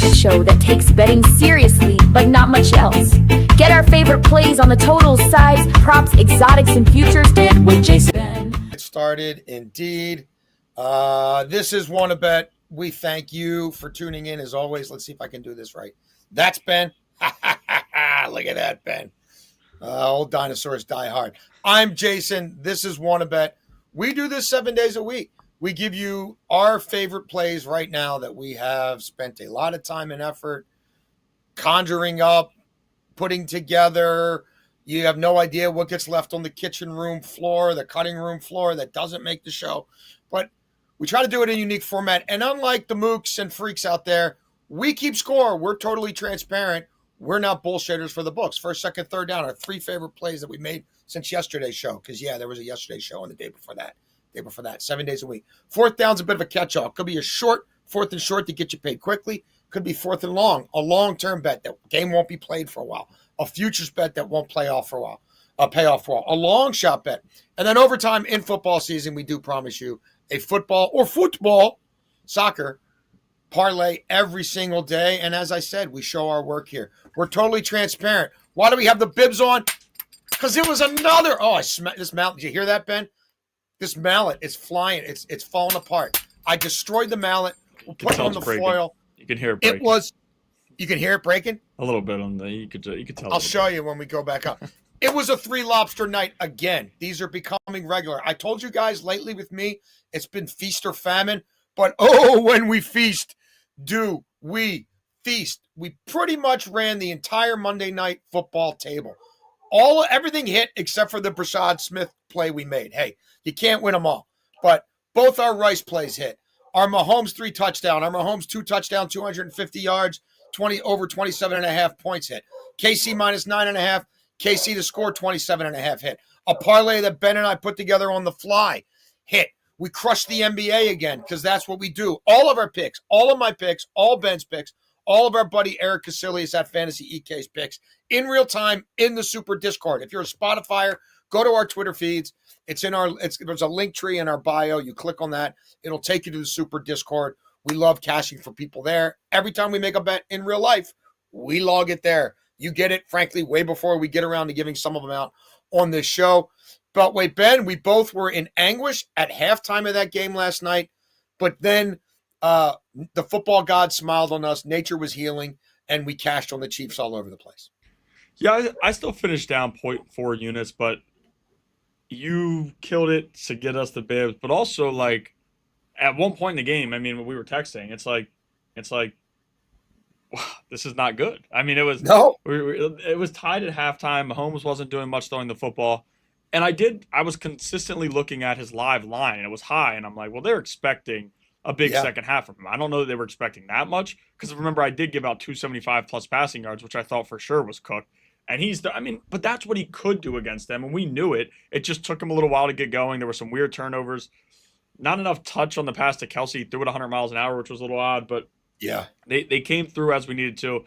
betting show that takes betting seriously, but not much else. Get our favorite plays on the totals, sides, props, exotics, and futures, and with Jason. It started indeed. This is WannaBet. We thank you for tuning in as always. Let's see if I can do this right. That's Ben. Look at that, Ben. Old dinosaurs die hard. I'm Jason. This is WannaBet. We do this 7 days a week. We give you our favorite plays right now that we have spent a lot of time and effort conjuring up, putting together. You have no idea what gets left on the kitchen room floor, the cutting room floor that doesn't make the show. But we try to do it in a unique format. And unlike the mooks and freaks out there, we keep score. We're totally transparent. We're not bullshitters for the books. First, second, third down are three favorite plays that we made since yesterday's show. Because, yeah, there was a yesterday show and the day before that. 7 days a week. Fourth down's a bit of a catch-all. Could be a short, fourth and short to get you paid quickly. Could be fourth and long, a long-term bet that game won't be played for a while. A futures bet that won't pay off for a while. A long shot bet. And then overtime in football season, we do promise you a football, soccer, parlay every single day. And as I said, we show our work here. We're totally transparent. Why do we have the bibs on? Because it was another. Oh, this mallet. Did you hear that, Ben? This mallet is flying. It's falling apart. I destroyed the mallet. We'll put it on the foil. You can hear it breaking. You can hear it breaking? A little bit on the, you could tell. I'll show you when we go back up. It was a 3 lobster night again. These are becoming regular. I told you guys lately with me, it's been feast or famine. But when we feast, do we feast? We pretty much ran the entire Monday night football table. Everything hit except for the Brashad Smith play we made. Hey, you can't win them all. But both our Rice plays hit. Our Mahomes 3 touchdown. Our Mahomes 2 touchdown, 250 yards, over 27.5 points hit. KC minus 9.5. KC to score 27.5 hit. A parlay that Ben and I put together on the fly hit. We crushed the NBA again because that's what we do. All of our picks, all of my picks, all Ben's picks, all of our buddy Eric Casilius at Fantasy EK's picks in real time in the Super Discord. If you're a Spotifyer, go to our Twitter feeds. There's a link tree in our bio. You click on that. It'll take you to the Super Discord. We love cashing for people there. Every time we make a bet in real life, we log it there. You get it, frankly, way before we get around to giving some of them out on this show. But wait, Ben, we both were in anguish at halftime of that game last night. But then the football god smiled on us. Nature was healing, and we cashed on the Chiefs all over the place. Yeah, I still finished down 0.4 units, but you killed it to get us the bibs. But also, like, at one point in the game, I mean, when we were texting, it's like, wow, this is not good. I mean, it was it was tied at halftime. Mahomes wasn't doing much throwing the football. And I was consistently looking at his live line, and it was high. And I'm like, well, they're expecting a big second half from him. I don't know that they were expecting that much because remember, I did give out 275 plus passing yards, which I thought for sure was cooked. And but that's what he could do against them. And we knew it. It just took him a little while to get going. There were some weird turnovers. Not enough touch on the pass to Kelsey. He threw it 100 miles an hour, which was a little odd, but yeah, they came through as we needed to.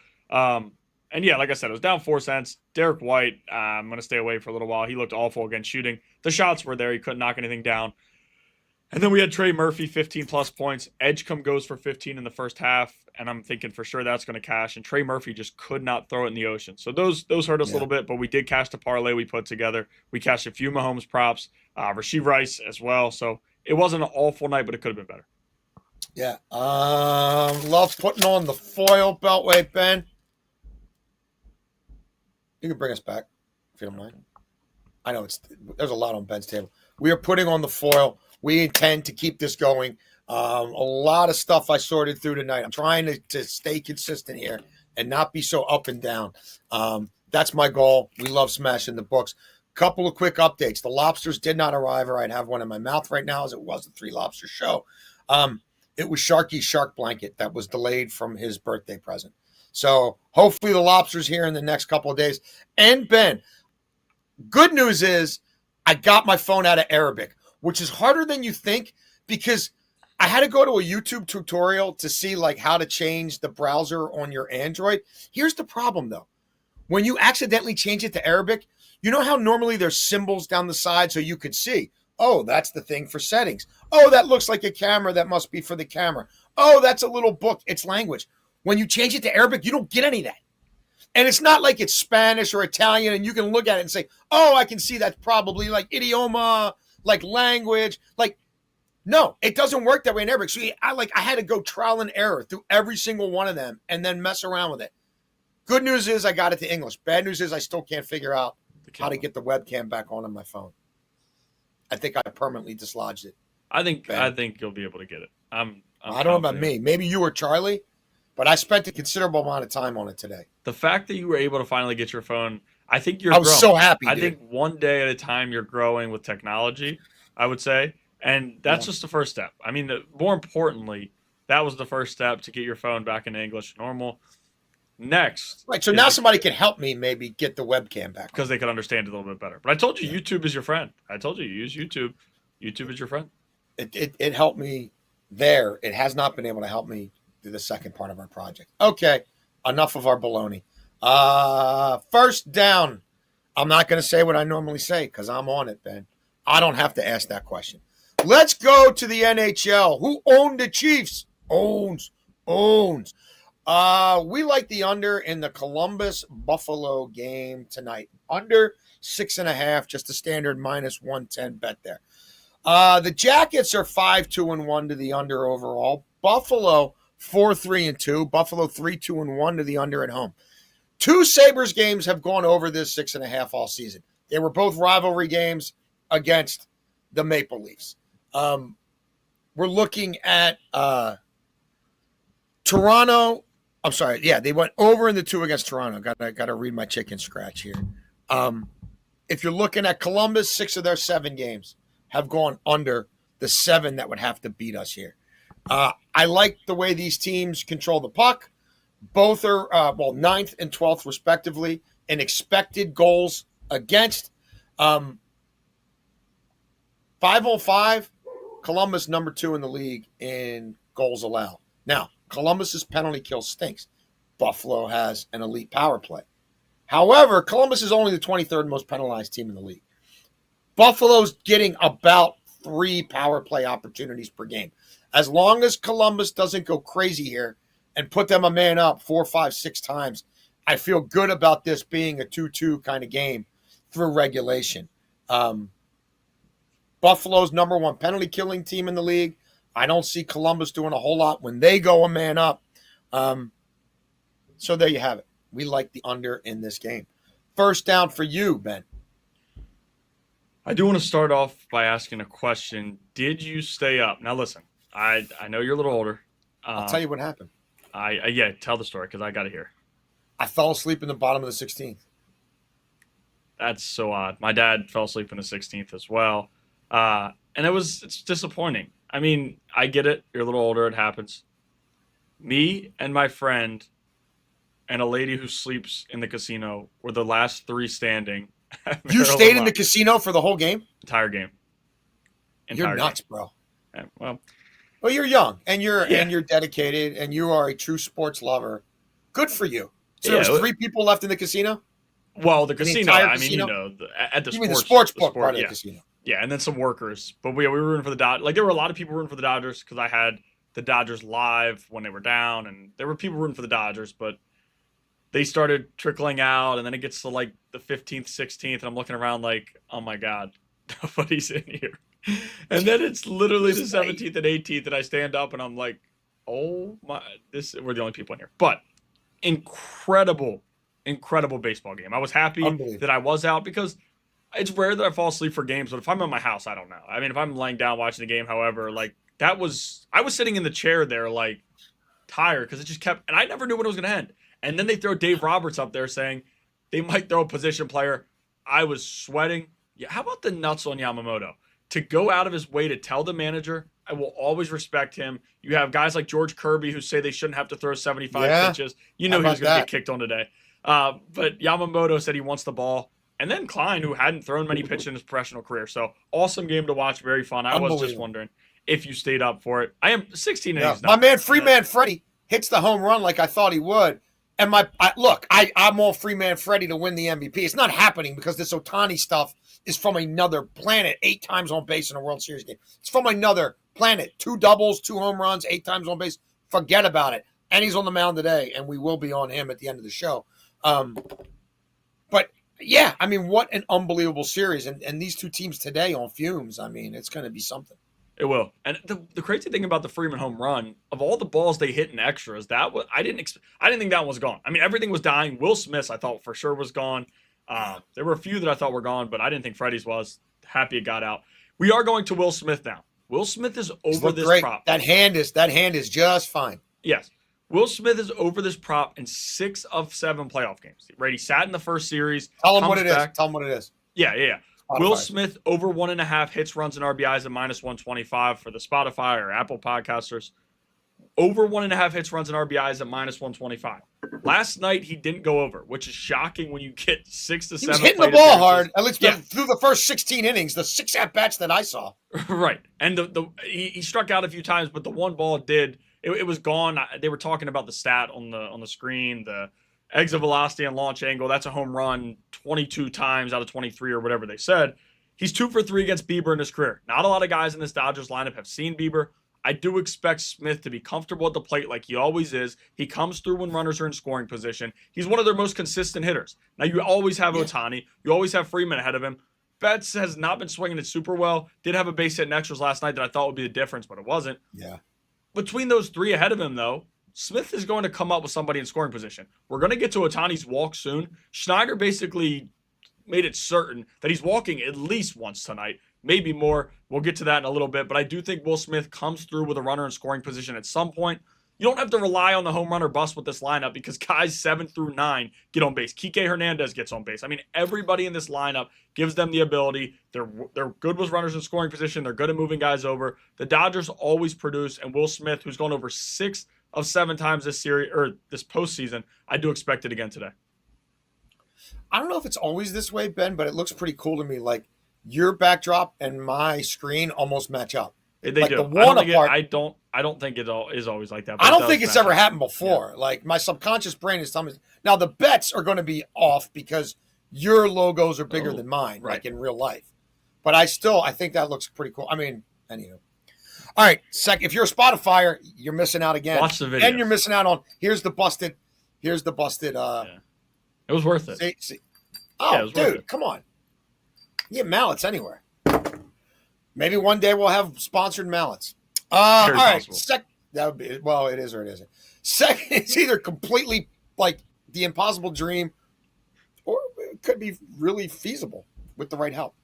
And yeah, like I said, it was down 4 cents. Derek White, I'm going to stay away for a little while. He looked awful against shooting. The shots were there. He couldn't knock anything down. And then we had Trey Murphy, 15 plus points. Edgecombe goes for 15 in the first half, and I'm thinking for sure that's going to cash. And Trey Murphy just could not throw it in the ocean. So those hurt us a little bit, but we did cash the parlay we put together. We cashed a few Mahomes props, Rasheed Rice as well. So it wasn't an awful night, but it could have been better. Yeah. Love putting on the foil beltway, Ben. You can bring us back if you don't mind. I know there's a lot on Ben's table. We are putting on the foil. We intend to keep this going. A lot of stuff I sorted through tonight. I'm trying to stay consistent here and not be so up and down. That's my goal. We love smashing the books. Couple of quick updates. The lobsters did not arrive, or I'd have one in my mouth right now as it was the 3 lobster show. It was Sharky's shark blanket that was delayed from his birthday present. So hopefully the lobster's here in the next couple of days. And Ben, good news is I got my phone out of Arabic, which is harder than you think because I had to go to a YouTube tutorial to see like how to change the browser on your Android. Here's the problem though. When you accidentally change it to Arabic, you know how normally there's symbols down the side so you could see, oh, that's the thing for settings. Oh, that looks like a camera. That must be for the camera. Oh, that's a little book. It's language. When you change it to Arabic, you don't get any of that. And it's not like it's Spanish or Italian, and you can look at it and say, oh, I can see that's probably like idioma, like language. Like, no, it doesn't work that way in Arabic. So I had to go trial and error through every single one of them and then mess around with it. Good news is I got it to English. Bad news is I still can't figure out how to get the webcam back on my phone. I think I permanently dislodged it. I think you'll be able to get it. I don't know about me. Maybe you or Charlie, but I spent a considerable amount of time on it today. The fact that you were able to finally get your phone, I think I was so happy. I think one day at a time you're growing with technology, I would say. And that's just the first step. I mean, more importantly, that was the first step to get your phone back into English normal. Next. Right. So now somebody can help me maybe get the webcam back. Because they could understand it a little bit better. But I told you, YouTube is your friend. I told you, use YouTube. YouTube is your friend. It helped me there. It has not been able to help me do the second part of our project. Okay. Enough of our baloney. First down. I'm not going to say what I normally say because I'm on it, Ben. I don't have to ask that question. Let's go to the NHL. Who owned the Chiefs? Owns. We like the under in the Columbus-Buffalo game tonight. Under 6.5, just a standard minus 110 bet there. The Jackets are 5-2-1 to the under overall. Buffalo 4-3-2. Buffalo 3-2-1 to the under at home. Two Sabres games have gone over this 6.5 all season. They were both rivalry games against the Maple Leafs. We're looking at Toronto. I'm sorry. Yeah, they went over in the 2 against Toronto. Got to read my chicken scratch here. If you're looking at Columbus, 6 of their 7 games have gone under the 7 that would have to beat us here. I like the way these teams control the puck. Both are 9th and 12th respectively in expected goals against. 505. Columbus number 2 in the league in goals allowed. Now, Columbus's penalty kill stinks. Buffalo has an elite power play. However, Columbus is only the 23rd most penalized team in the league. Buffalo's getting about 3 power play opportunities per game. As long as Columbus doesn't go crazy here and put them a man up 4, 5, 6 times, I feel good about this being a 2-2 kind of game through regulation. Buffalo's number 1 penalty killing team in the league. I don't see Columbus doing a whole lot when they go a man up. So there you have it. We like the under in this game. First down for you, Ben. I do want to start off by asking a question. Did you stay up? Now listen, I know you're a little older. I'll tell you what happened. Tell the story because I got to hear. I fell asleep in the bottom of the 16th. That's so odd. My dad fell asleep in the 16th as well. And it's disappointing. I mean, I get it. You're a little older. It happens. Me and my friend and a lady who sleeps in the casino were the last 3 standing. You stayed in the casino for the whole game? Entire game. You're nuts, bro. Yeah, well, you're young and you're dedicated and you are a true sports lover. Good for you. So there was 3 people left in the casino? Well, the casino. I mean, casino? At the the sports book part of the casino. Yeah, and then some workers. But we were rooting for the Dodgers. Like, there were a lot of people rooting for the Dodgers because I had the Dodgers live when they were down, and there were people rooting for the Dodgers, but they started trickling out, and then it gets to, like, the 15th, 16th, and I'm looking around like, oh, my God, nobody's in here. And then it's literally the 17th and 18th, and I stand up, and I'm like, oh, my, we're the only people in here. But incredible baseball game. I was happy that I was out because – it's rare that I fall asleep for games, but if I'm in my house, I don't know. I mean, if I'm laying down watching the game, however, like I was sitting in the chair there, like tired because it just kept, and I never knew when it was going to end. And then they throw Dave Roberts up there saying they might throw a position player. I was sweating. Yeah, how about the nuts on Yamamoto to go out of his way to tell the manager? I will always respect him. You have guys like George Kirby who say they shouldn't have to throw 75 pitches. You know he was going to get kicked on today. But Yamamoto said he wants the ball. And then Klein, who hadn't thrown many pitches in his professional career. So, awesome game to watch. Very fun. I was just wondering if you stayed up for it. I am 16 innings. My man, Freeman Freddie, hits the home run like I thought he would. And I'm all Freeman Freddie to win the MVP. It's not happening because this Ohtani stuff is from another planet. 8 times on base in a World Series game. It's from another planet. 2 doubles, 2 home runs, 8 times on base. Forget about it. and he's on the mound today, and we will be on him at the end of the show. But yeah, I mean, what an unbelievable series, and these two teams today on fumes. I mean, it's going to be something. It will. And the crazy thing about the Freeman home run, of all the balls they hit in extras, I didn't think that one was gone. I mean, everything was dying. Will Smith's I thought for sure was gone. There were a few that I thought were gone, but I didn't think Freddie's was. Happy it got out. We are going to Will Smith now. Will Smith is over this prop. That hand is just fine. Yes. Will Smith is over this prop in 6 of 7 playoff games. Right? He sat in the first series. Tell him what it is. Tell him what it is. Yeah. Will Smith over 1.5 hits, runs, and RBIs at -125 for the Spotify or Apple podcasters. Over 1.5 hits, runs, and RBIs at -125. Last night he didn't go over, which is shocking when you get 6 to 7. He was hitting the ball hard. At least through the first 16 innings, the 6 at bats that I saw. Right, and he struck out a few times, but the one ball did. It was gone. They were talking about the stat on the screen, the exit velocity and launch angle. That's a home run 22 times out of 23 or whatever they said. He's 2 for 3 against Bieber in his career. Not a lot of guys in this Dodgers lineup have seen Bieber. I do expect Smith to be comfortable at the plate like he always is. He comes through when runners are in scoring position. He's one of their most consistent hitters. Now, you always have Ohtani. You always have Freeman ahead of him. Betts has not been swinging it super well. Did have a base hit in extras last night that I thought would be the difference, but it wasn't. Yeah. Between those 3 ahead of him, though, Smith is going to come up with somebody in scoring position. We're going to get to Ohtani's walk soon. Schneider basically made it certain that he's walking at least once tonight, maybe more. We'll get to that in a little bit, but I do think Will Smith comes through with a runner in scoring position at some point. You don't have to rely on the home run or bust with this lineup because guys 7 through 9 get on base. Kike Hernandez gets on base. I mean, everybody in this lineup gives them the ability. They're good with runners in scoring position. They're good at moving guys over. The Dodgers always produce, and Will Smith, who's gone over 6 of 7 times this series or this postseason, I do expect it again today. I don't know if it's always this way, Ben, but it looks pretty cool to me. Like your backdrop and my screen almost match up. They like do. The one apart. I don't think it is always like that. I don't think it's ever happened before. Yeah. Like my subconscious brain is telling me. Now the bets are going to be off because your logos are bigger than mine, right. Like in real life. But I think that looks pretty cool. I mean, anywho. All right, if you're a Spotifyer, you're missing out again. Watch the video. And you're missing out on here's the busted. It was worth it. See. Oh, dude, come on. You get mallets anywhere. Maybe one day we'll have sponsored mallets. All right. That would be it is or it isn't. Second, it's either completely like the impossible dream, or it could be really feasible with the right help.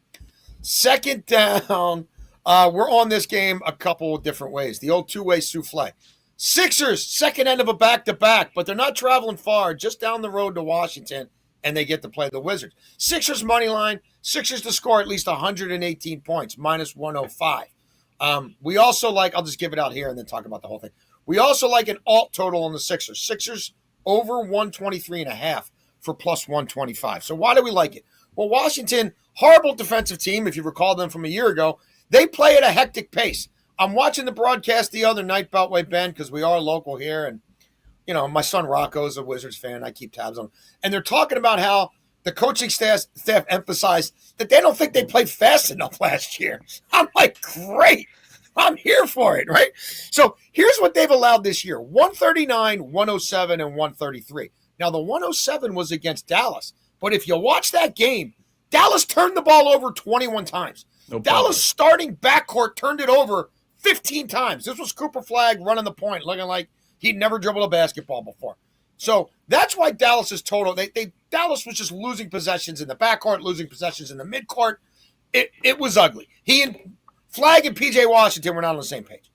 Second down. We're on this game a couple of different ways. The old two-way souffle. Sixers, second end of a back-to-back, but they're not traveling far, just down the road to Washington, and they get to play the Wizards. Sixers money line, Sixers to score at least 118 points, -105. We also like, I'll just give it out here and then talk about the whole thing. We also like an alt total on the Sixers. Sixers over 123.5 for +125. So why do we like it? Well, Washington, horrible defensive team, if you recall them from a year ago. They play at a hectic pace. I'm watching the broadcast the other night, Beltway Ben, because we are local here. And, you know, my son Rocco's a Wizards fan. I keep tabs on him. And they're talking about how the coaching staff emphasized that they don't think they played fast enough last year. I'm like, great. I'm here for it, right? So here's what they've allowed this year. 139, 107, and 133. Now, the 107 was against Dallas. But if you watch that game, Dallas turned the ball over 21 times. No Dallas starting backcourt turned it over 15 times. This was Cooper Flagg running the point, looking like he'd never dribbled a basketball before. So that's why Dallas is total. Dallas was just losing possessions in the backcourt, losing possessions in the midcourt. It was ugly. He and Flagg and P.J. Washington were not on the same page.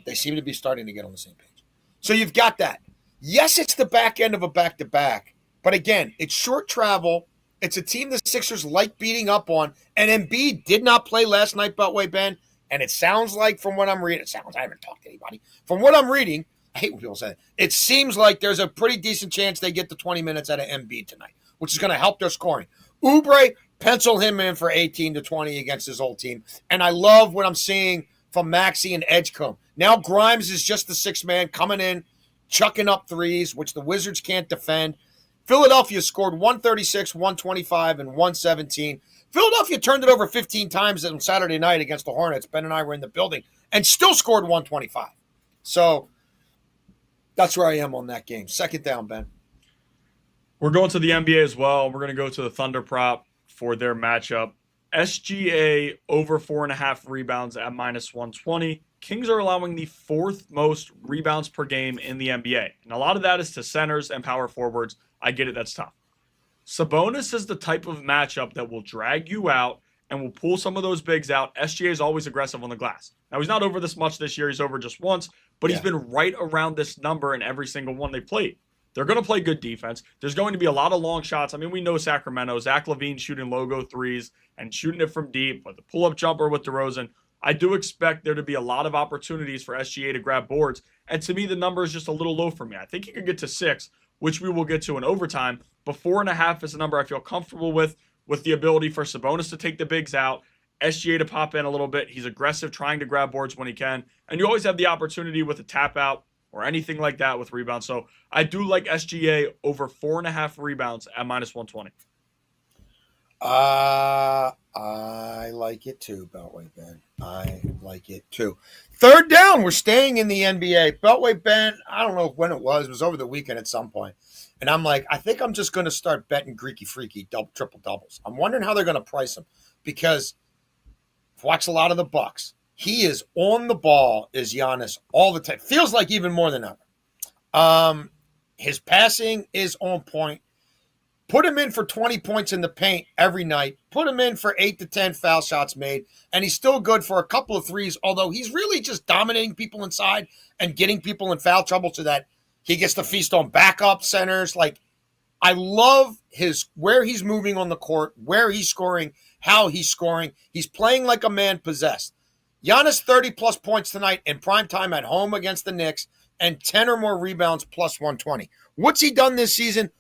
They seem to be starting to get on the same page. So you've got that. Yes, it's the back end of a back-to-back. But again, it's short travel. It's a team the Sixers like beating up on. And Embiid did not play last night, Beltway Ben. And it sounds like from what I'm reading, I haven't talked to anybody. From what I'm reading, I hate when people say it seems like there's a pretty decent chance they get the 20 minutes out of Embiid tonight, which is going to help their scoring. Oubre, pencil him in for 18 to 20 against his old team. And I love what I'm seeing from Maxey and Edgecombe. Now Grimes is just the sixth man coming in, chucking up threes, which the Wizards can't defend. Philadelphia scored 136, 125, and 117. Philadelphia turned it over 15 times on Saturday night against the Hornets. Ben and I were in the building and still scored 125. So That's where I am on that game. Second down, Ben. We're going to the NBA as well. We're going to go to the Thunder prop for their matchup. SGA over 4.5 rebounds at -120. Kings are allowing the fourth most rebounds per game in the NBA. And a lot of that is to centers and power forwards. I get it, that's tough. Sabonis is the type of matchup that will drag you out and will pull some of those bigs out. SGA is always aggressive on the glass. Now, he's not over this much this year. He's over just once, but he's been right around this number in every single one they played. They're going to play good defense. There's going to be a lot of long shots. I mean, we know Sacramento. Zach LaVine shooting logo threes and shooting it from deep with the pull-up jumper with DeRozan. I do expect there to be a lot of opportunities for SGA to grab boards. And to me, the number is just a little low for me. I think he could get to 6, which we will get to in overtime. But 4.5 is a number I feel comfortable with the ability for Sabonis to take the bigs out, SGA to pop in a little bit. He's aggressive, trying to grab boards when he can. And you always have the opportunity with a tap out or anything like that with rebounds. So I do like SGA over 4.5 rebounds at -120. I like it too, Beltway Ben. I like it too. Third down, we're staying in the NBA. Beltway Ben, I don't know when it was over the weekend at some point. And I'm like, I think I'm just going to start betting Greeky Freaky triple doubles. I'm wondering how they're going to price them because I've watched a lot of the Bucks. He is on the ball, is Giannis, all the time. Feels like even more than ever. His passing is on point. Put him in for 20 points in the paint every night. Put him in for 8 to 10 foul shots made. And he's still good for a couple of threes, although he's really just dominating people inside and getting people in foul trouble so that he gets to feast on backup centers. Like, I love where he's moving on the court, where he's scoring, how he's scoring. He's playing like a man possessed. Giannis 30-plus points tonight in primetime at home against the Knicks and 10 or more rebounds plus 120. What's he done this season?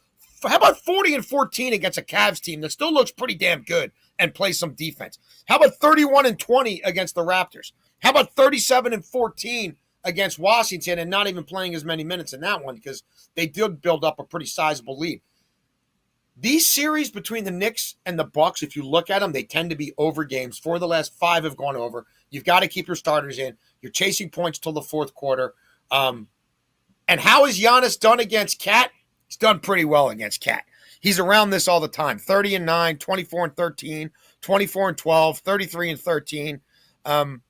How about 40 and 14 against a Cavs team that still looks pretty damn good and plays some defense? How about 31 and 20 against the Raptors? How about 37 and 14 against Washington and not even playing as many minutes in that one because they did build up a pretty sizable lead? These series between the Knicks and the Bucks, if you look at them, they tend to be over games. 4 of the last 5 have gone over. You've got to keep your starters in. You're chasing points till the fourth quarter. And how has Giannis done against Cat? He's done pretty well against Cat. He's around this all the time. 30 and 9, 24 and 13, 24 and 12, 33 and 13. And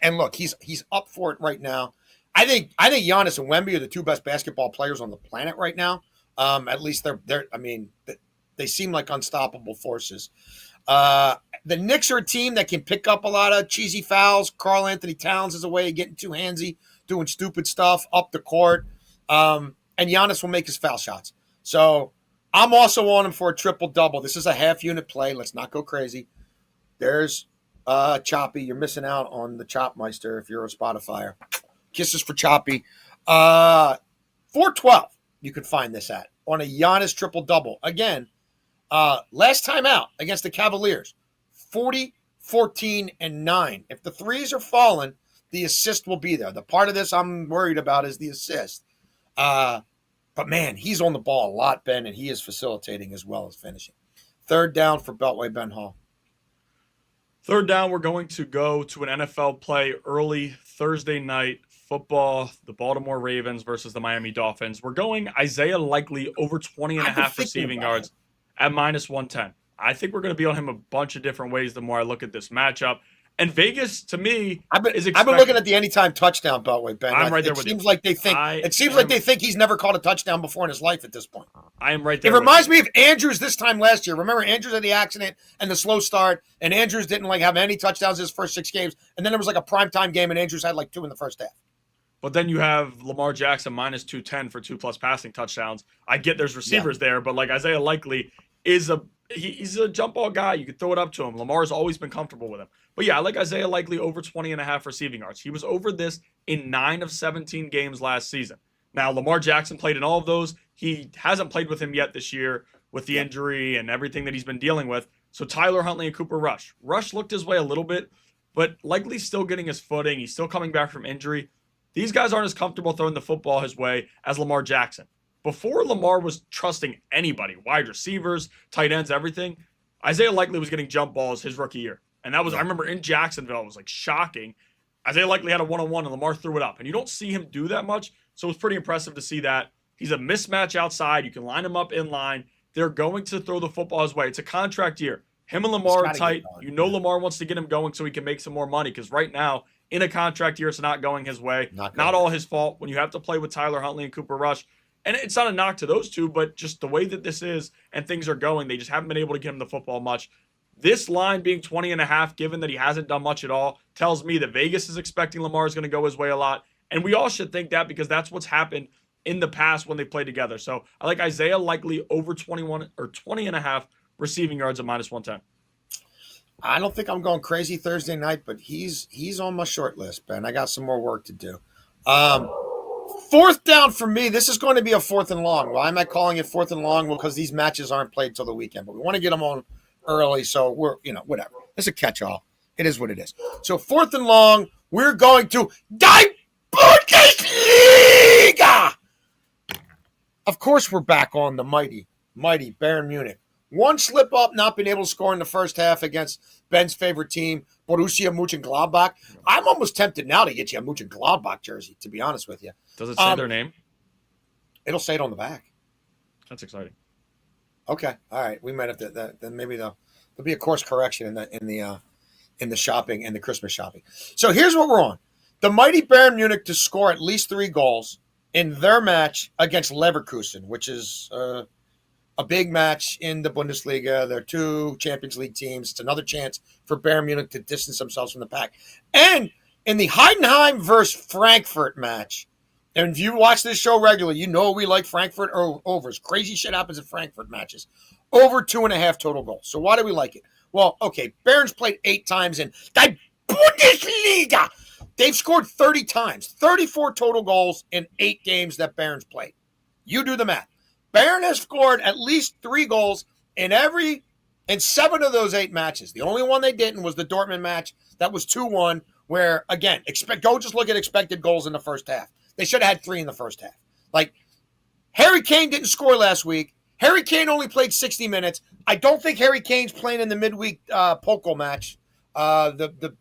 look, he's up for it right now. I think Giannis and Wemby are the 2 best basketball players on the planet right now. At least they seem like unstoppable forces. The Knicks are a team that can pick up a lot of cheesy fouls. Karl Anthony Towns is a way of getting too handsy, doing stupid stuff up the court. And Giannis will make his foul shots. So I'm also on him for a triple-double. This is a half-unit play. Let's not go crazy. There's Choppy. You're missing out on the Chopmeister if you're a Spotifyer. Kisses for Choppy. 412 you can find this at on a Giannis triple-double. Again, last time out against the Cavaliers, 40, 14, and 9. If the threes are falling, the assist will be there. The part of this I'm worried about is the assist. But, man, he's on the ball a lot, Ben, and he is facilitating as well as finishing. Third down for Beltway Ben Hall. Third down, we're going to go to an NFL play early Thursday night football, the Baltimore Ravens versus the Miami Dolphins. We're going Isaiah Likely over 20.5 receiving yards at -110. I think we're going to be on him a bunch of different ways the more I look at this matchup. And Vegas, to me, I've been looking at the anytime touchdown, Beltway Ben. I'm right there with you. It seems like they think he's never caught a touchdown before in his life at this point. I am right there. It reminds me of Andrews this time last year. Remember, Andrews had the accident and the slow start, and Andrews didn't have any touchdowns his first 6 games. And then there was a primetime game, and Andrews had 2 in the first half. But then you have Lamar Jackson -210 for 2+ passing touchdowns. I get there's receivers there, but Isaiah Likely is he's a jump ball guy. You can throw it up to him. Lamar's always been comfortable with him. But yeah, I like Isaiah Likely over 20.5 receiving yards. He was over this in 9 of 17 games last season. Now, Lamar Jackson played in all of those. He hasn't played with him yet this year with the injury and everything that he's been dealing with. So Tyler Huntley and Cooper Rush. Rush looked his way a little bit, but Likely's still getting his footing. He's still coming back from injury. These guys aren't as comfortable throwing the football his way as Lamar Jackson. Before Lamar was trusting anybody, wide receivers, tight ends, everything, Isaiah Likely was getting jump balls his rookie year. And that was, I remember in Jacksonville, it was shocking. Isaiah Likely had a one-on-one and Lamar threw it up. And you don't see him do that much. So it's pretty impressive to see that. He's a mismatch outside. You can line him up in line. They're going to throw the football his way. It's a contract year. Him and Lamar are tight. Lamar wants to get him going so he can make some more money, because right now, in a contract year, it's not going his way. Not all his fault. When you have to play with Tyler Huntley and Cooper Rush, and it's not a knock to those two, but just the way that this is and things are going, they just haven't been able to get him the football much. This line being 20.5, given that he hasn't done much at all, tells me that Vegas is expecting Lamar is going to go his way a lot. And we all should think that, because that's what's happened in the past when they played together. So I like Isaiah likely over 21 or 20.5 receiving yards at -110. I don't think I'm going crazy Thursday night, but he's on my short list, Ben. I got some more work to do. Fourth down for me. This is going to be a 4th and long. Why am I calling it 4th and long? Well, because these matches aren't played till the weekend, but we want to get them on early, so we're, whatever. It's a catch-all. It is what it is. So 4th and long, we're going to die Bundesliga. Of course, we're back on the mighty Bayern Munich. One slip up, not being able to score in the first half against Ben's favorite team, Borussia Mönchengladbach. I'm almost tempted now to get you a Mönchengladbach jersey, to be honest with you. Does it say their name? It'll say it on the back. That's exciting. Okay, all right. We might have to. Then maybe there'll be a course correction in the shopping and the Christmas shopping. So here's what we're on: the mighty Bayern Munich to score at least 3 goals in their match against Leverkusen, which is a big match in the Bundesliga. They're 2 Champions League teams. It's another chance for Bayern Munich to distance themselves from the pack. And in the Heidenheim versus Frankfurt match, and if you watch this show regularly, you know we like Frankfurt overs. Crazy shit happens in Frankfurt matches. Over 2.5 total goals. So why do we like it? Well, okay, Bayern's played 8 times in the Bundesliga. They've scored 30 times, 34 total goals in 8 games that Bayern's played. You do the math. Bayern has scored at least 3 goals in 7 of those 8 matches. The only one they didn't was the Dortmund match. That was 2-1, where, again, go just look at expected goals in the first half. They should have had 3 in the first half. Like, Harry Kane didn't score last week. Harry Kane only played 60 minutes. I don't think Harry Kane's playing in the midweek Pokal match,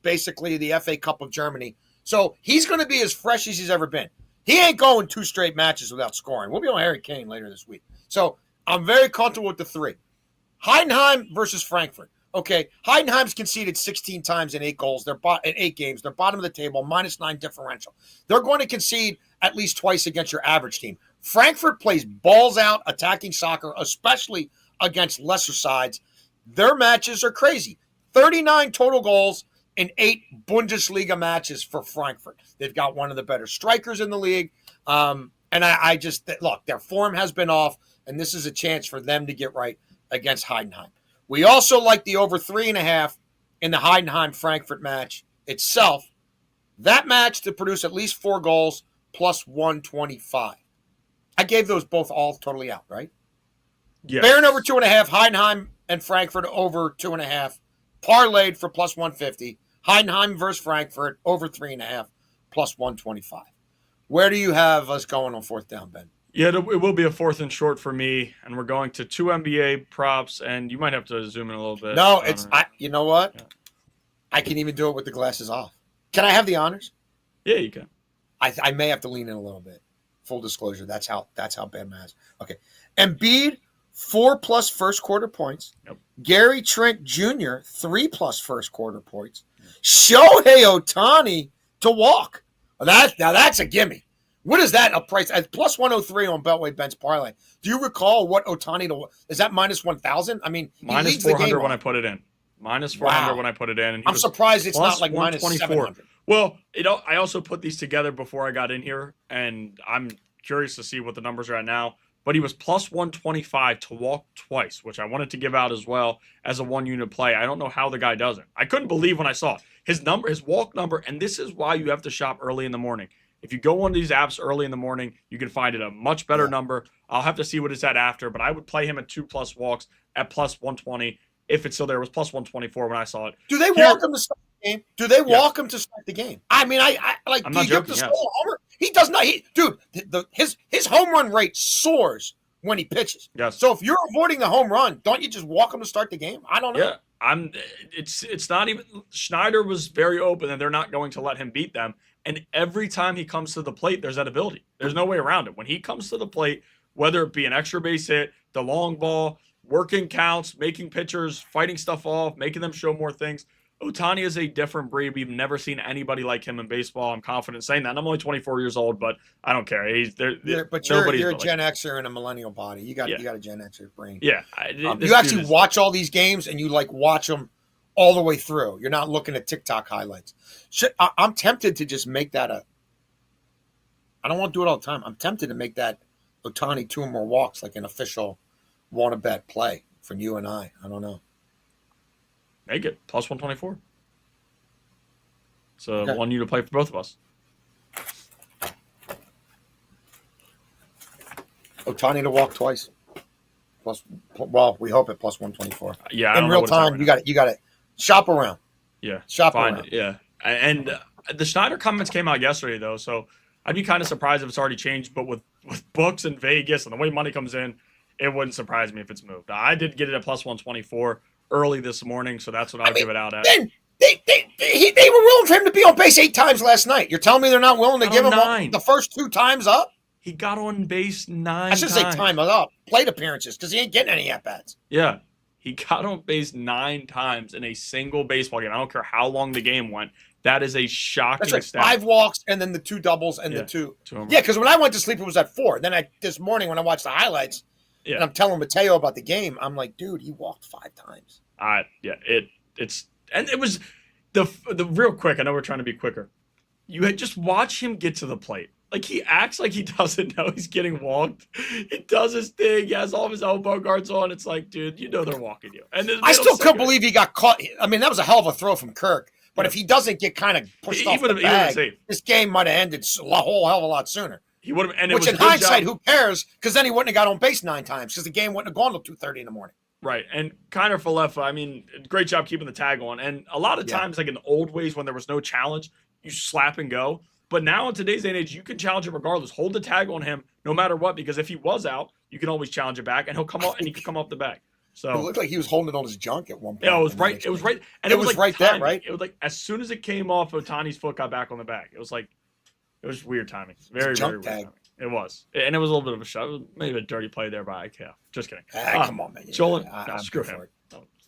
basically the FA Cup of Germany. So he's going to be as fresh as he's ever been. He ain't going 2 straight matches without scoring. We'll be on Harry Kane later this week. So I'm very comfortable with the 3. Heidenheim versus Frankfurt. Okay, Heidenheim's conceded 16 times in 8 goals. They're in 8 games. They're bottom of the table, -9 differential. They're going to concede at least twice against your average team. Frankfurt plays balls out attacking soccer, especially against lesser sides. Their matches are crazy. 39 total goals in 8 Bundesliga matches for Frankfurt. They've got one of the better strikers in the league. And I just, look, their form has been off, and this is a chance for them to get right against Heidenheim. We also like the over 3.5 in the Heidenheim-Frankfurt match itself. That match to produce at least 4 goals plus 125. I gave those both all totally out, right? Yes. Bayern over 2.5, Heidenheim and Frankfurt over 2.5, parlayed for plus 150. Heidenheim versus Frankfurt over 3.5 plus 125. Where do you have us going on 4th down, Ben? Yeah, it will be a 4th and short for me, and we're going to 2 NBA props, and you might have to zoom in a little bit. No, you know what? Yeah. I can even do it with the glasses off. Can I have the honors? Yeah, you can. I may have to lean in a little bit. Full disclosure, that's how Ben has. Okay. Embiid, 4+ first quarter points. Yep. Gary Trent Jr., 3+ first quarter points. Shohei Ohtani to walk. Now that's a gimme. What is that a price? At plus 103 on Beltway Ben's parlay. Do you recall what Ohtani to? Is that minus 1,000? I mean, minus 400 when I put it in. Minus 400 when I put it in. And I'm surprised it's not like minus 700. Well, I also put these together before I got in here, and I'm curious to see what the numbers are at now. But he was plus 125 to walk twice, which I wanted to give out as well as a 1-unit play. I don't know how the guy does it. I couldn't believe when I saw it. His walk number, and this is why you have to shop early in the morning. If you go on these apps early in the morning, you can find it a much better number. I'll have to see what it's at after, but I would play him at 2+ walks at plus 120. If it's still there, it was plus 124 when I saw it. Do they walk him to start the game? Do they walk him to start the game? I mean, I'm not joking. He does not. His home run rate soars when he pitches. Yes. So if you're avoiding the home run, don't you just walk him to start the game? I don't know. Yeah. It's not even. Schneider was very open, and they're not going to let him beat them. And every time he comes to the plate, there's that ability. There's no way around it. When he comes to the plate, whether it be an extra base hit, the long ball, working counts, making pitchers, fighting stuff off, making them show more things, Ohtani is a different breed. We've never seen anybody like him in baseball. I'm confident saying that. And I'm only 24 years old, but I don't care. He's there. But you're a Gen Xer in a millennial body. You got a Gen Xer brain. Yeah. You actually watch all these games and you like watch them all the way through. You're not looking at TikTok highlights. I'm tempted to just make that I don't want to do it all the time. I'm tempted to make that Ohtani 2 or more walks like an official want to bet play from you and I. I don't know. Make it plus 124. So okay. Want you to play for both of us. Ohtani to walk twice. Well, we hope at plus 124. Yeah, in real time, you got to shop around. Yeah, shop around. Yeah, and the Schneider comments came out yesterday though, so I'd be kind of surprised if it's already changed. But with books in Vegas and the way money comes in, it wouldn't surprise me if it's moved. I did get it at plus 124 early this morning, so that's what I'll give it out at. Then they were willing for him to be on base 8 times last night. You're telling me they're not willing to give him the first 2 times up? He got on base 9 I should times. say time up. Plate appearances, because he ain't getting any at-bats. Yeah. He got on base 9 times in a single baseball game. I don't care how long the game went. That is a shocking That's stat. 5 walks and then the 2 doubles and the 2. Yeah, because when I went to sleep, it was at 4. Then this morning when I watched the highlights, and I'm telling Mateo about the game, I'm like, dude, he walked 5 times. It was the real quick. I know we're trying to be quicker. You had just watch him get to the plate. Like, he acts like he doesn't know he's getting walked. He does his thing. He has all of his elbow guards on. It's like, dude, you know they're walking you. And I still couldn't believe he got caught. I mean, that was a hell of a throw from Kirk. But if he doesn't get kind of pushed off the bag, this game might have ended a whole hell of a lot sooner. He would have, and which in hindsight, who cares? Because then he wouldn't have got on base 9 times because the game wouldn't have gone till 2:30 in the morning. Right, and Kiner Falefa, I mean, great job keeping the tag on. And a lot of times, like in the old ways when there was no challenge, you slap and go. But now in today's day and age, you can challenge him regardless. Hold the tag on him no matter what, because if he was out, you can always challenge it back, and he'll come out and he can come off the bag. So it looked like he was holding it on his junk at one point. Yeah, it was right. It was right, and it was like right there, right? It was like as soon as it came off, Ohtani's foot got back on the bag. It was weird timing. Very, very weird timing. It was, and it was a little bit of a shot. It was maybe a dirty play there by IKF. Just kidding. Come on, man. Joel, screw him.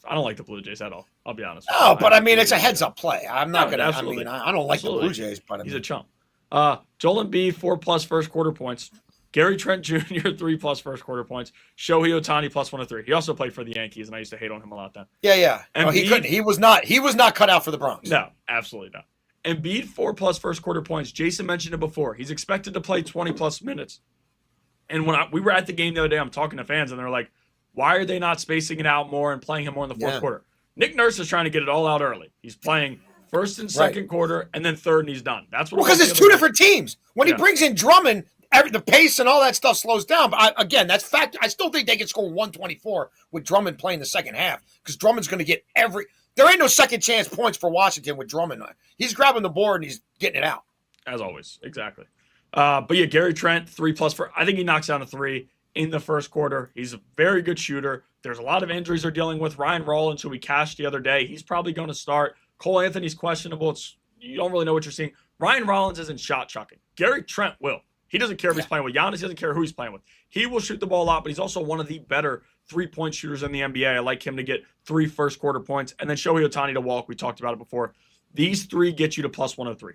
I don't like the Blue Jays at all. I'll be honest. No, but I mean, it's a heads-up play. I'm not going to. I mean, I don't like the Blue Jays, but he's a chump. Joel Embiid 4+ first quarter points. Gary Trent Jr. 3+ first quarter points. Shohei Ohtani plus 103. He also played for the Yankees, and I used to hate on him a lot then. Yeah. He couldn't. He was not cut out for the Bronx. No, absolutely not. Embiid 4+ first quarter points. Jason mentioned it before. He's expected to play 20+ minutes. And when we were at the game the other day, I'm talking to fans, and they're like, why are they not spacing it out more and playing him more in the fourth quarter? Nick Nurse is trying to get it all out early. He's playing first and second quarter, and then third, and he's done. That's what. Because it's 2 different teams. When he brings in Drummond, the pace and all that stuff slows down. But again, that's fact. I still think they can score 124 with Drummond playing the second half because Drummond's going to get There ain't no second chance points for Washington with Drummond. He's grabbing the board and he's getting it out. As always, exactly. But yeah, Gary Trent 3+. I think he knocks down a 3 in the first quarter. He's a very good shooter. There's a lot of injuries they're dealing with. Ryan Rollins, who we cashed the other day, he's probably going to start. Cole Anthony's questionable. You don't really know what you're seeing. Ryan Rollins isn't shot chucking. Gary Trent will. He doesn't care if he's playing with Giannis. He doesn't care who he's playing with. He will shoot the ball a lot, but he's also one of the better 3-point shooters in the NBA. I like him to get 3 first quarter points. And then Shohei Ohtani to walk. We talked about it before. These 3 get you to plus 103.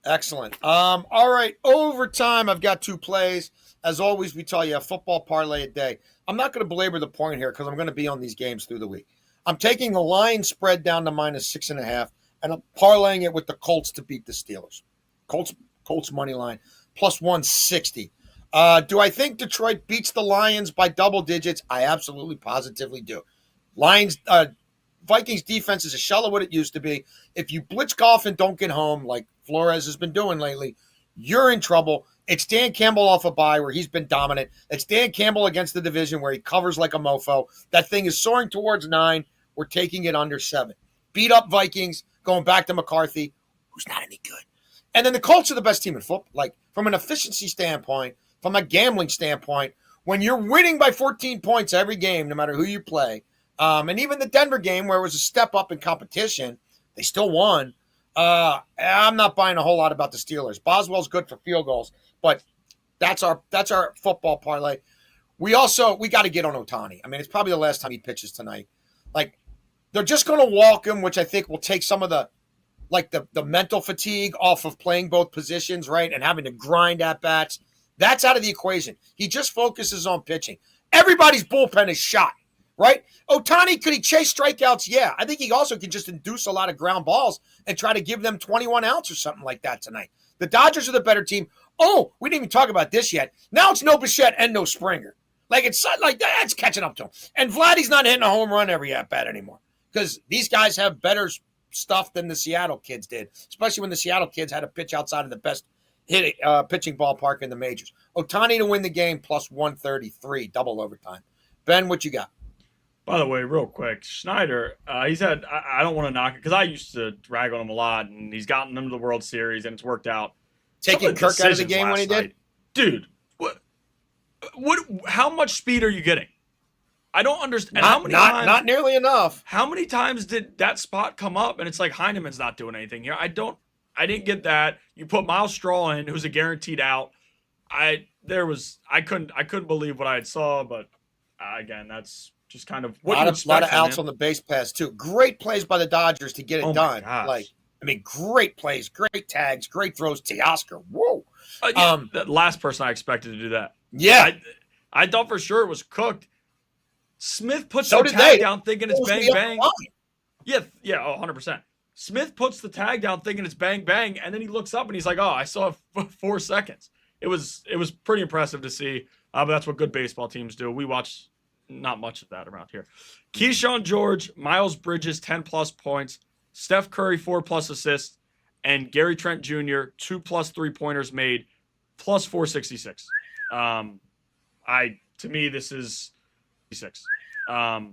Excellent. All right. Overtime, I've got 2 plays. As always, we tell you a football parlay a day. I'm not going to belabor the point here because I'm going to be on these games through the week. I'm taking the line spread down to -6.5, and I'm parlaying it with the Colts to beat the Steelers. Colts money line, plus 160. Do I think Detroit beats the Lions by double digits? I absolutely positively do. Vikings defense is a shell of what it used to be. If you blitz golf and don't get home, like Flores has been doing lately, you're in trouble. It's Dan Campbell off a bye where he's been dominant. It's Dan Campbell against the division where he covers like a mofo. That thing is soaring towards 9. We're taking it under 7. Beat up Vikings, going back to McCarthy, who's not any good. And then the Colts are the best team in football. Like, from an efficiency standpoint, from a gambling standpoint, when you're winning by 14 points every game, no matter who you play, and even the Denver game where it was a step up in competition, they still won. I'm not buying a whole lot about the Steelers. Boswell's good for field goals, but that's our football parlay. We got to get on Ohtani. I mean, it's probably the last time he pitches tonight. Like, they're just going to walk him, which I think will take some of the mental fatigue off of playing both positions, right, and having to grind at bats. That's out of the equation. He just focuses on pitching. Everybody's bullpen is shot, right? Ohtani, could he chase strikeouts? Yeah. I think he also can just induce a lot of ground balls and try to give them 21 outs or something like that tonight. The Dodgers are the better team. Oh, we didn't even talk about this yet. Now it's no Bichette and no Springer. Like, it's like that's catching up to him. And Vladdy's not hitting a home run every at-bat anymore because these guys have better stuff than the Seattle kids did, especially when the Seattle kids had to pitch outside of the best pitching ballpark in the majors. Ohtani to win the game plus 133, double overtime. Ben, what you got? By the way, real quick, Schneider, he's had, I don't want to knock it because I used to drag on him a lot, and he's gotten them to the World Series, and it's worked out. Taking Kirk out of the game when he did? Dude, how much speed are you getting? I don't understand. Not nearly enough. How many times did that spot come up? And it's like Heineman's not doing anything here. I didn't get that. You put Miles Straw in, who's a guaranteed out. I couldn't believe what I saw, but again, that's just kind of what you expect. A lot of outs on the base pass too. Great plays by the Dodgers to get it done. Great plays, great tags, great throws. Teoscar, whoa. The last person I expected to do that. Yeah. I thought for sure it was cooked. Smith puts the tag down thinking it's bang, bang. Yeah, 100%. Smith puts the tag down thinking it's bang, bang, and then he looks up and he's like, oh, I saw 4 seconds. It was pretty impressive to see, but that's what good baseball teams do. We watch not much of that around here. Keyshawn George, Miles Bridges, 10-plus points. Steph Curry, 4-plus assists. And Gary Trent Jr., 2-plus three-pointers made, plus 466. To me, this is 6. I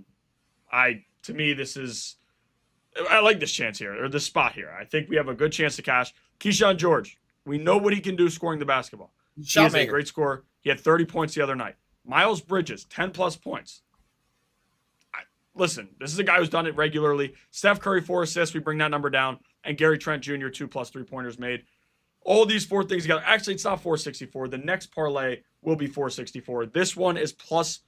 like this chance here, or this spot here. I think we have a good chance to cash. Keyshawn George, we know what he can do scoring the basketball. He is a great scorer. He had 30 points the other night. Miles Bridges, 10-plus points. Listen, this is a guy who's done it regularly. Steph Curry, 4 assists. We bring that number down. And Gary Trent Jr., 2-plus three-pointers made. All these 4 things together. Actually, it's not 464. The next parlay will be 464. This one is plus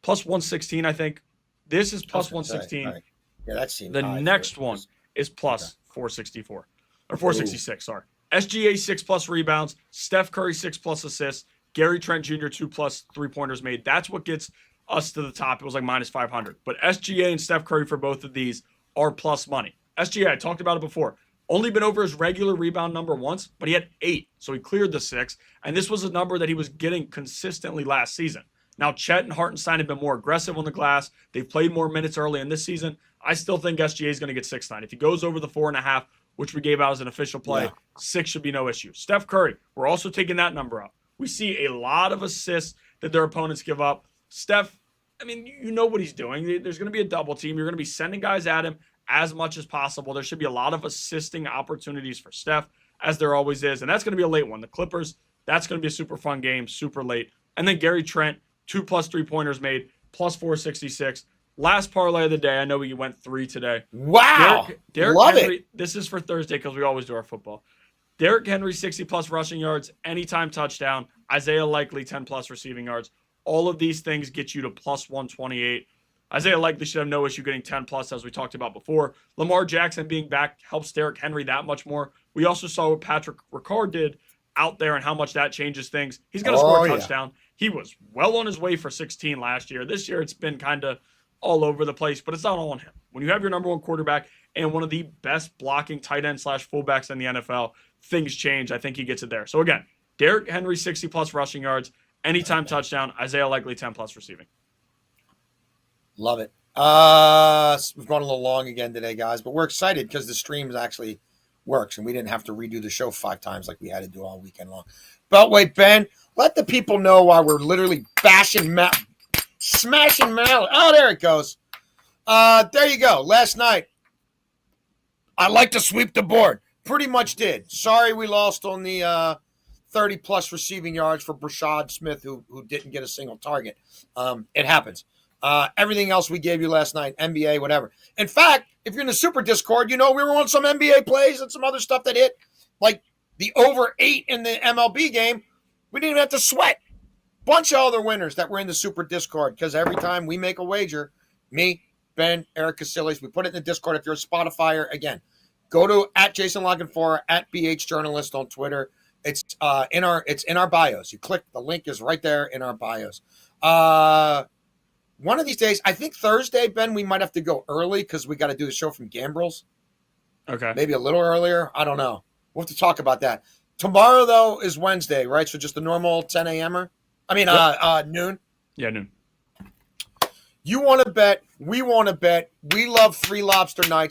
116, I think. This is plus 116. Right. Yeah, that seems the next one is plus 464. Or 466, sorry. SGA, 6-plus rebounds. Steph Curry, 6-plus assists. Gary Trent Jr., 2-plus three-pointers made. That's what gets us to the top. It was like minus 500. But SGA and Steph Curry for both of these are plus money. SGA, I talked about it before. Only been over his regular rebound number once, but he had 8. So he cleared the 6. And this was a number that he was getting consistently last season. Now, Chet and Hartenstein have been more aggressive on the glass. They've played more minutes early in this season. I still think SGA is going to get 6 tonight. If he goes over the 4.5, which we gave out as an official play, 6 should be no issue. Steph Curry, we're also taking that number up. We see a lot of assists that their opponents give up. Steph, I mean, you know what he's doing. There's going to be a double team. You're going to be sending guys at him as much as possible. There should be a lot of assisting opportunities for Steph, as there always is. And that's going to be a late one. The Clippers, that's going to be a super fun game, super late. And then Gary Trent, 2-plus three-pointers made, plus 466. Last parlay of the day. I know we went 3 today. Wow. Derrick Love Henry, it. This is for Thursday because we always do our football. Derrick Henry, 60-plus rushing yards, anytime touchdown. Isaiah Likely, 10-plus receiving yards. All of these things get you to plus 128. Isaiah Likely should have no issue getting 10-plus, as we talked about before. Lamar Jackson being back helps Derrick Henry that much more. We also saw what Patrick Ricard did out there and how much that changes things. He's going to score a touchdown. He was well on his way for 16 last year. This year, it's been kind of all over the place, but it's not all on him. When you have your number 1 quarterback and one of the best blocking tight end / fullbacks in the NFL, things change. I think he gets it there. So again, Derrick Henry, 60-plus rushing yards, anytime touchdown. Isaiah Likely, 10-plus receiving. Love it. We've gone a little long again today, guys, but we're excited because the streams actually works and we didn't have to redo the show 5 times like we had to do all weekend long. Beltway Ben, let the people know why we're literally smashing Mallet. Oh, there it goes. There you go. Last night, I like to sweep the board. Pretty much did. Sorry we lost on the 30-plus receiving yards for Brashad Smith, who didn't get a single target. It happens. Everything else we gave you last night, NBA, whatever. In fact, if you're in the Super Discord, we were on some NBA plays and some other stuff that hit, like the over 8 in the MLB game. We didn't even have to sweat. Bunch of other winners that were in the Super Discord, because every time we make a wager, me, Ben, Eric Casillas, we put it in the Discord. If you're a Spotifyer, again, go to @JasonLogin4, @BHJournalist on Twitter. It's in our bios. You click, the link is right there in our bios. One of these days, I think Thursday, Ben, we might have to go early because we got to do the show from Gambrels. Okay. Maybe a little earlier. I don't know. We'll have to talk about that. Tomorrow, though, is Wednesday, right? So just the normal 10 a.m.er? I mean, yep. Noon? Yeah, noon. You want to bet. We want to bet. We love 3 lobster nights.